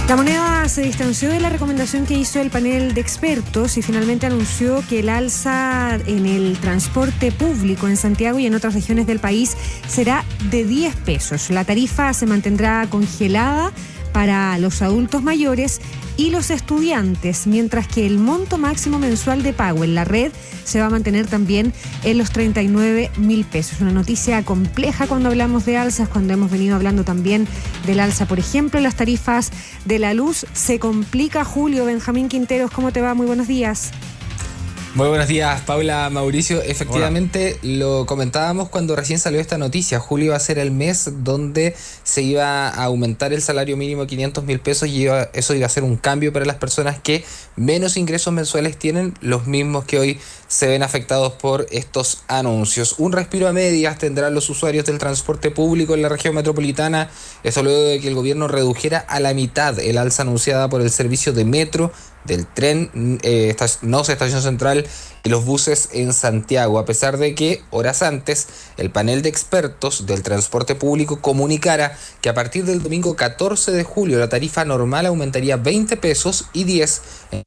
La moneda se distanció de la recomendación que hizo el panel de expertos y finalmente anunció que el alza en el transporte público en Santiago y en otras regiones del país será de 10 pesos. La tarifa se mantendrá congelada para los adultos mayores y los estudiantes, mientras que el monto máximo mensual de pago en la red se va a mantener también en los 39.000 pesos. Una noticia compleja cuando hablamos de alzas, cuando hemos venido hablando también del alza, por ejemplo, en las tarifas de la luz. Se complica, Julio. Benjamín Quinteros, ¿cómo te va? Muy buenos días. Muy buenos días, Paula, Mauricio. Efectivamente, hola. Lo comentábamos cuando recién salió esta noticia. Julio iba a ser el mes donde se iba a aumentar el salario mínimo a 500.000 pesos y eso iba a ser un cambio para las personas que menos ingresos mensuales tienen, los mismos que hoy se ven afectados por estos anuncios. Un respiro a medias tendrán los usuarios del transporte público en la región metropolitana. Eso luego de que el gobierno redujera a la mitad el alza anunciada por el servicio de metro, del tren, Estación Central y los buses en Santiago, a pesar de que horas antes el panel de expertos del transporte público comunicara que a partir del domingo 14 de julio la tarifa normal aumentaría 20 pesos y 10 en el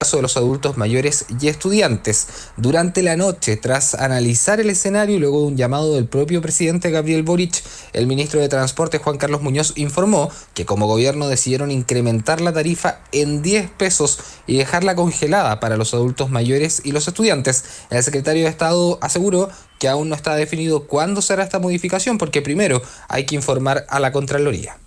caso de los adultos mayores y estudiantes. Durante la noche, tras analizar el escenario y luego de un llamado del propio presidente Gabriel Boric, el ministro de Transporte Juan Carlos Muñoz informó que como gobierno decidieron incrementar la tarifa en 10 pesos y dejarla congelada para los adultos mayores y los estudiantes. El secretario de Estado aseguró que aún no está definido cuándo será esta modificación, porque primero hay que informar a la Contraloría.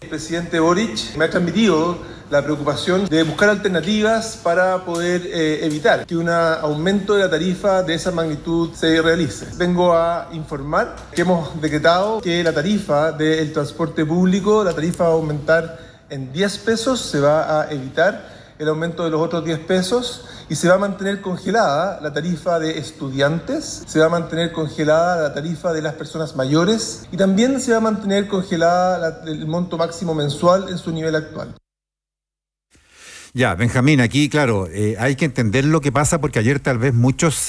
El presidente Boric me ha transmitido la preocupación de buscar alternativas para poder evitar que un aumento de la tarifa de esa magnitud se realice. Vengo a informar que hemos decretado que la tarifa del transporte público, la tarifa va a aumentar en 10 pesos, se va a evitar el aumento de los otros 10 pesos y se va a mantener congelada la tarifa de estudiantes, se va a mantener congelada la tarifa de las personas mayores y también se va a mantener congelada el monto máximo mensual en su nivel actual. Ya, Benjamín, aquí, claro, hay que entender lo que pasa porque ayer tal vez muchos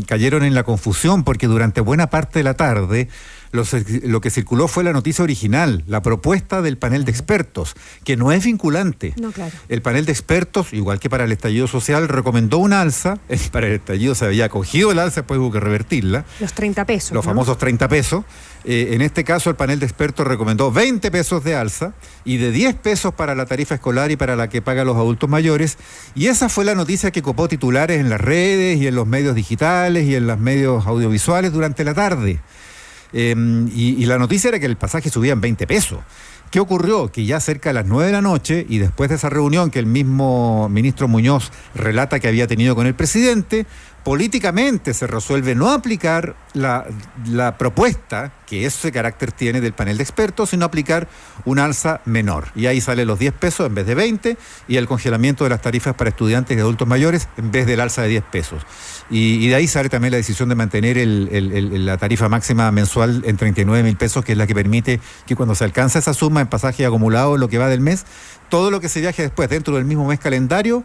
cayeron en la confusión porque durante buena parte de la tarde lo que circuló fue la noticia original, la propuesta del panel de expertos, que no es vinculante. No, claro. El panel de expertos, igual que para el estallido social, recomendó un alza. Para el estallido se había acogido el alza, después hubo que revertirla. Los 30 pesos. Los famosos 30 pesos. En este caso, el panel de expertos recomendó 20 pesos de alza y de 10 pesos para la tarifa escolar y para la que pagan los adultos mayores. Y esa fue la noticia que copó titulares en las redes y en los medios digitales y en los medios audiovisuales durante la tarde. Y la noticia era que el pasaje subía en 20 pesos. ¿Qué ocurrió? Que ya cerca de las 9 de la noche y después de esa reunión que el mismo ministro Muñoz relata que había tenido con el presidente, políticamente se resuelve no aplicar la propuesta que ese carácter tiene del panel de expertos, sino aplicar un alza menor. Y ahí salen los 10 pesos en vez de 20 y el congelamiento de las tarifas para estudiantes y adultos mayores en vez del alza de 10 pesos. Y de ahí sale también la decisión de mantener la tarifa máxima mensual en 39.000 pesos, que es la que permite que cuando se alcanza esa suma en pasaje acumulado en lo que va del mes, todo lo que se viaje después dentro del mismo mes calendario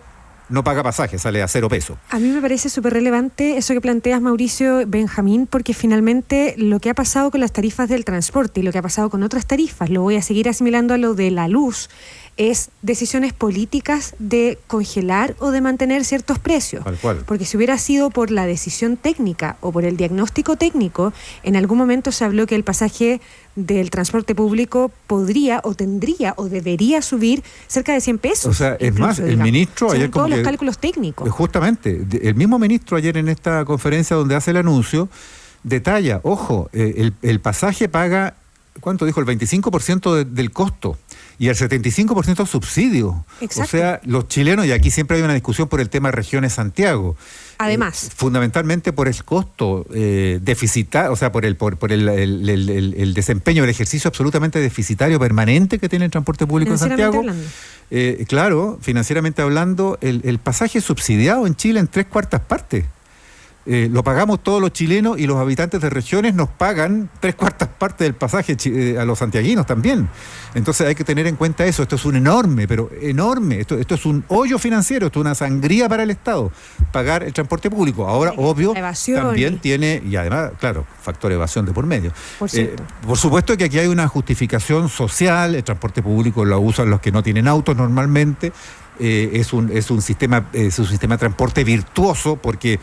no paga pasaje, sale a 0 pesos. A mí me parece súper relevante eso que planteas, Mauricio, Benjamín, porque finalmente lo que ha pasado con las tarifas del transporte y lo que ha pasado con otras tarifas, lo voy a seguir asimilando a lo de la luz, es decisiones políticas de congelar o de mantener ciertos precios. Tal cual. Porque si hubiera sido por la decisión técnica o por el diagnóstico técnico, en algún momento se habló que el pasaje del transporte público podría o tendría o debería subir cerca de 100 pesos. O sea, es más, el ministro ayer... Todos los cálculos técnicos. Justamente, el mismo ministro ayer en esta conferencia donde hace el anuncio, detalla, ojo, el pasaje paga, ¿cuánto dijo? El 25% del costo. Y el 75% subsidio. Exacto. O sea, los chilenos, y aquí siempre hay una discusión por el tema regiones Santiago. Además. Fundamentalmente por el costo deficitario, o sea, por el desempeño, el ejercicio absolutamente deficitario permanente que tiene el transporte público en Santiago. Claro, financieramente hablando, el pasaje es subsidiado en Chile en 3/4 partes. lo pagamos todos los chilenos y los habitantes de regiones nos pagan 3/4 partes del pasaje a los santiaguinos también. Entonces hay que tener en cuenta eso. Esto es un enorme, pero enorme. Esto es un hoyo financiero, esto es una sangría para el Estado, pagar el transporte público. Ahora, obvio, también tiene, y además, claro, factor evasión de por medio. Por supuesto que aquí hay una justificación social, el transporte público lo usan los que no tienen autos normalmente. Es un sistema de transporte virtuoso porque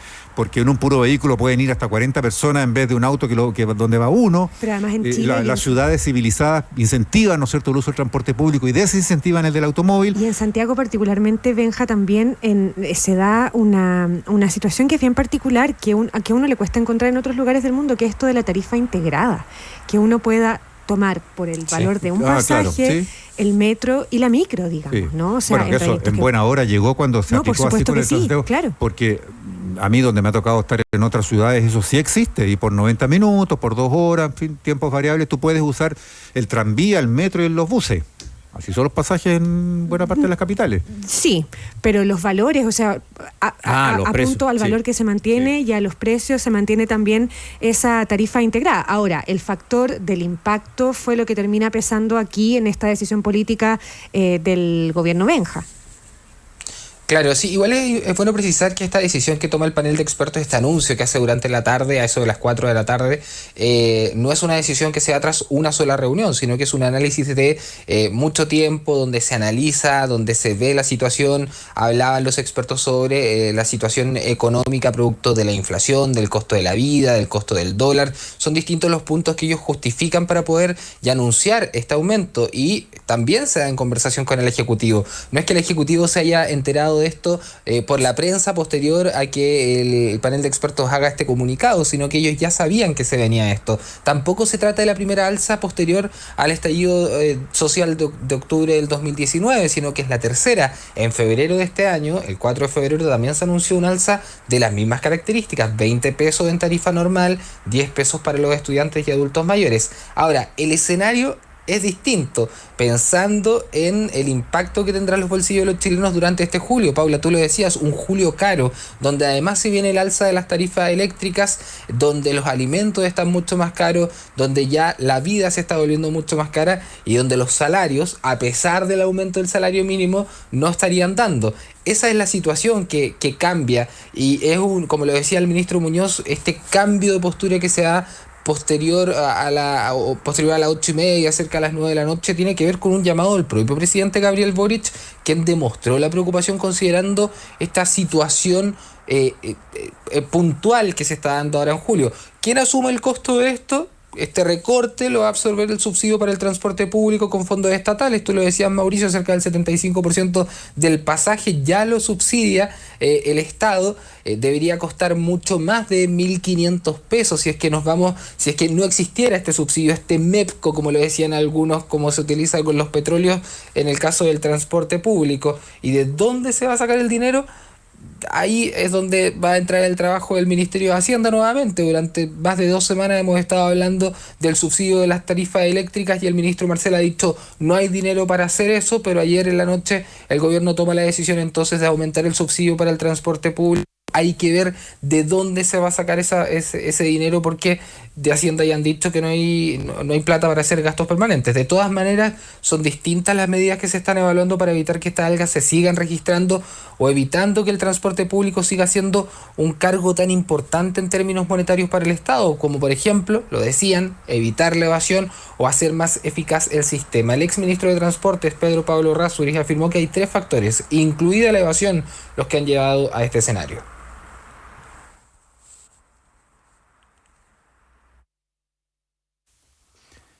en un puro vehículo pueden ir hasta 40 personas en vez de un auto donde va uno. Pero además en Chile las ciudades civilizadas incentivan, ¿no es cierto?, el uso del transporte público y desincentivan el del automóvil. Y en Santiago particularmente, Benja, también se da una situación que es bien particular, a que a uno le cuesta encontrar en otros lugares del mundo, que es esto de la tarifa integrada, que uno pueda tomar por el valor de un pasaje, el metro y la micro, digamos, ¿no? O sea, bueno, que eso en buena hora llegó cuando se aplicó así con el Santiago, claro. Porque a mí, donde me ha tocado estar en otras ciudades, eso sí existe, y por 90 minutos, por 2 horas, en fin, tiempos variables, tú puedes usar el tranvía, el metro y los buses. Así son los pasajes en buena parte de las capitales. Sí, pero los valores, o sea, apunto al valor que se mantiene y a los precios se mantiene también esa tarifa integrada. Ahora, el factor del impacto fue lo que termina pesando aquí en esta decisión política del gobierno Benja. Claro, sí, igual es bueno precisar que esta decisión que toma el panel de expertos, este anuncio que hace durante la tarde, a eso de las 4 de la tarde, no es una decisión que se da tras una sola reunión, sino que es un análisis de mucho tiempo, donde se analiza, donde se ve la situación. Hablaban los expertos sobre la situación económica producto de la inflación, del costo de la vida, del costo del dólar. Son distintos los puntos que ellos justifican para poder ya anunciar este aumento, y también se da en conversación con el Ejecutivo. No es que el Ejecutivo se haya enterado de esto por la prensa posterior a que el panel de expertos haga este comunicado, sino que ellos ya sabían que se venía esto. Tampoco se trata de la primera alza posterior al estallido social de octubre del 2019, sino que es la tercera. En febrero de este año, el 4 de febrero, también se anunció una alza de las mismas características, 20 pesos en tarifa normal, 10 pesos para los estudiantes y adultos mayores. Ahora, el escenario es distinto, pensando en el impacto que tendrán los bolsillos de los chilenos durante este julio. Paula, tú lo decías, un julio caro, donde además se viene el alza de las tarifas eléctricas, donde los alimentos están mucho más caros, donde ya la vida se está volviendo mucho más cara y donde los salarios, a pesar del aumento del salario mínimo, no estarían dando. Esa es la situación que cambia, y es como lo decía el ministro Muñoz, este cambio de postura que se da posterior a las 8:30, cerca a las 9 de la noche, tiene que ver con un llamado del propio presidente Gabriel Boric, quien demostró la preocupación considerando esta situación puntual que se está dando ahora en julio. ¿Quién asume el costo de esto? Este recorte lo va a absorber el subsidio para el transporte público con fondos estatales. Tú lo decías, Mauricio, cerca del 75% del pasaje ya lo subsidia el Estado. Debería costar mucho más de 1.500 pesos si es que no existiera este subsidio, este MEPCO, como lo decían algunos, como se utiliza con los petróleos en el caso del transporte público. ¿Y de dónde se va a sacar el dinero? Ahí es donde va a entrar el trabajo del Ministerio de Hacienda nuevamente. Durante más de 2 semanas hemos estado hablando del subsidio de las tarifas eléctricas y el ministro Marcel ha dicho no hay dinero para hacer eso, pero ayer en la noche el gobierno toma la decisión entonces de aumentar el subsidio para el transporte público. Hay que ver de dónde se va a sacar ese dinero, porque de Hacienda ya han dicho que no hay plata para hacer gastos permanentes. De todas maneras, son distintas las medidas que se están evaluando para evitar que estas alzas se sigan registrando o evitando que el transporte público siga siendo un cargo tan importante en términos monetarios para el Estado, como por ejemplo, lo decían, evitar la evasión o hacer más eficaz el sistema. El exministro de Transportes, Pedro Pablo Errázuriz, afirmó que hay 3 factores, incluida la evasión, los que han llevado a este escenario.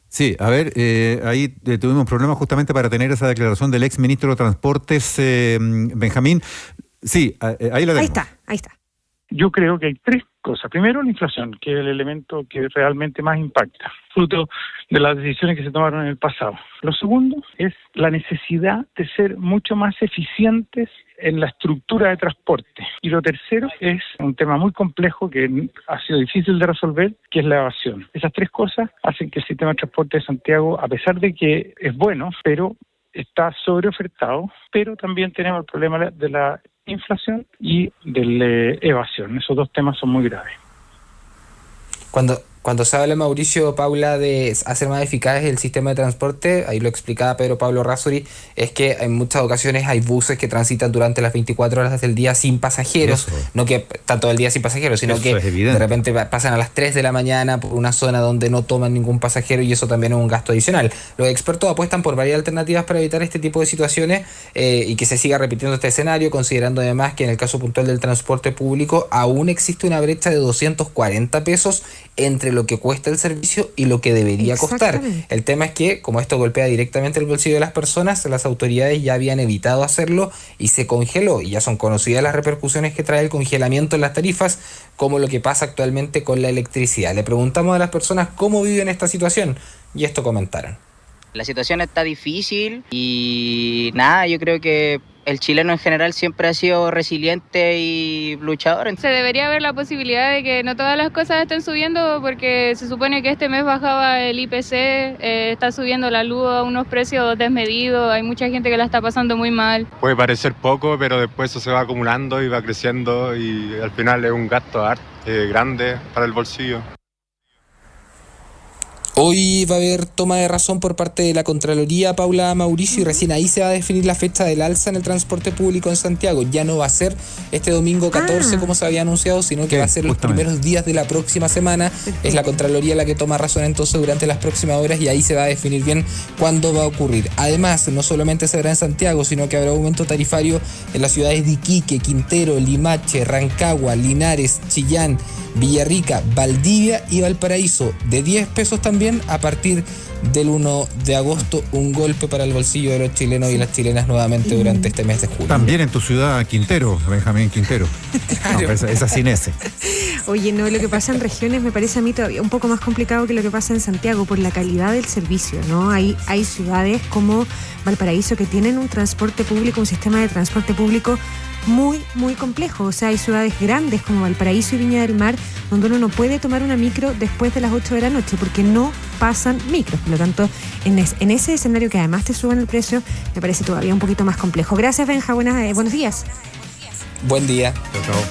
Sí, a ver, ahí tuvimos problemas justamente para tener esa declaración del ex ministro de Transportes, Benjamín. Sí, ahí la tenemos. Ahí está. Yo creo que hay 3 cosas. Primero, la inflación, que es el elemento que realmente más impacta, fruto de las decisiones que se tomaron en el pasado. Lo segundo es la necesidad de ser mucho más eficientes en la estructura de transporte. Y lo tercero es un tema muy complejo que ha sido difícil de resolver, que es la evasión. Esas 3 cosas hacen que el sistema de transporte de Santiago, a pesar de que es bueno, pero está sobreofertado, pero también tenemos el problema de la inflación y de evasión. Esos dos temas son muy graves. Cuando se habla, Mauricio, Paula, de hacer más eficaz el sistema de transporte, ahí lo explicaba Pedro Pablo Razzori, es que en muchas ocasiones hay buses que transitan durante las 24 horas del día sin pasajeros, no que están todo el día sin pasajeros, sino que de repente pasan a las 3 de la mañana por una zona donde no toman ningún pasajero y eso también es un gasto adicional. Los expertos apuestan por varias alternativas para evitar este tipo de situaciones y que se siga repitiendo este escenario, considerando además que en el caso puntual del transporte público aún existe una brecha de 240 pesos entre lo que cuesta el servicio y lo que debería costar. El tema es que, como esto golpea directamente el bolsillo de las personas, las autoridades ya habían evitado hacerlo y se congeló, y ya son conocidas las repercusiones que trae el congelamiento en las tarifas, como lo que pasa actualmente con la electricidad. Le preguntamos a las personas cómo viven esta situación y esto comentaron. La situación está difícil y nada, yo creo que el chileno en general siempre ha sido resiliente y luchador. Se debería ver la posibilidad de que no todas las cosas estén subiendo porque se supone que este mes bajaba el IPC, está subiendo la luz a unos precios desmedidos, hay mucha gente que la está pasando muy mal. Puede parecer poco, pero después eso se va acumulando y va creciendo y al final es un gasto grande para el bolsillo. Hoy va a haber toma de razón por parte de la Contraloría, Paula, Mauricio, y recién ahí se va a definir la fecha del alza en el transporte público en Santiago. Ya no va a ser este domingo 14 como se había anunciado, sino que va a ser los primeros días de la próxima semana. Es la Contraloría la que toma razón entonces durante las próximas horas y ahí se va a definir bien cuándo va a ocurrir. Además, no solamente se verá en Santiago, sino que habrá aumento tarifario en las ciudades de Iquique, Quintero, Limache, Rancagua, Linares, Chillán, Villarrica, Valdivia y Valparaíso, de 10 pesos también a partir del 1 de agosto, un golpe para el bolsillo de los chilenos y las chilenas nuevamente durante este mes de julio. También en tu ciudad, Quintero, Benjamín Quintero. Claro. No, esa sin ese. Oye, no, lo que pasa en regiones me parece a mí todavía un poco más complicado que lo que pasa en Santiago por la calidad del servicio, ¿no? Hay ciudades como Valparaíso que tienen un transporte público, un sistema de transporte público muy, muy complejo. O sea, hay ciudades grandes como Valparaíso y Viña del Mar donde uno no puede tomar una micro después de las 8 de la noche porque no pasan micros. Por lo tanto, en ese escenario que además te suban el precio, me parece todavía un poquito más complejo. Gracias, Benja. Buenos días. Buen día. Chao.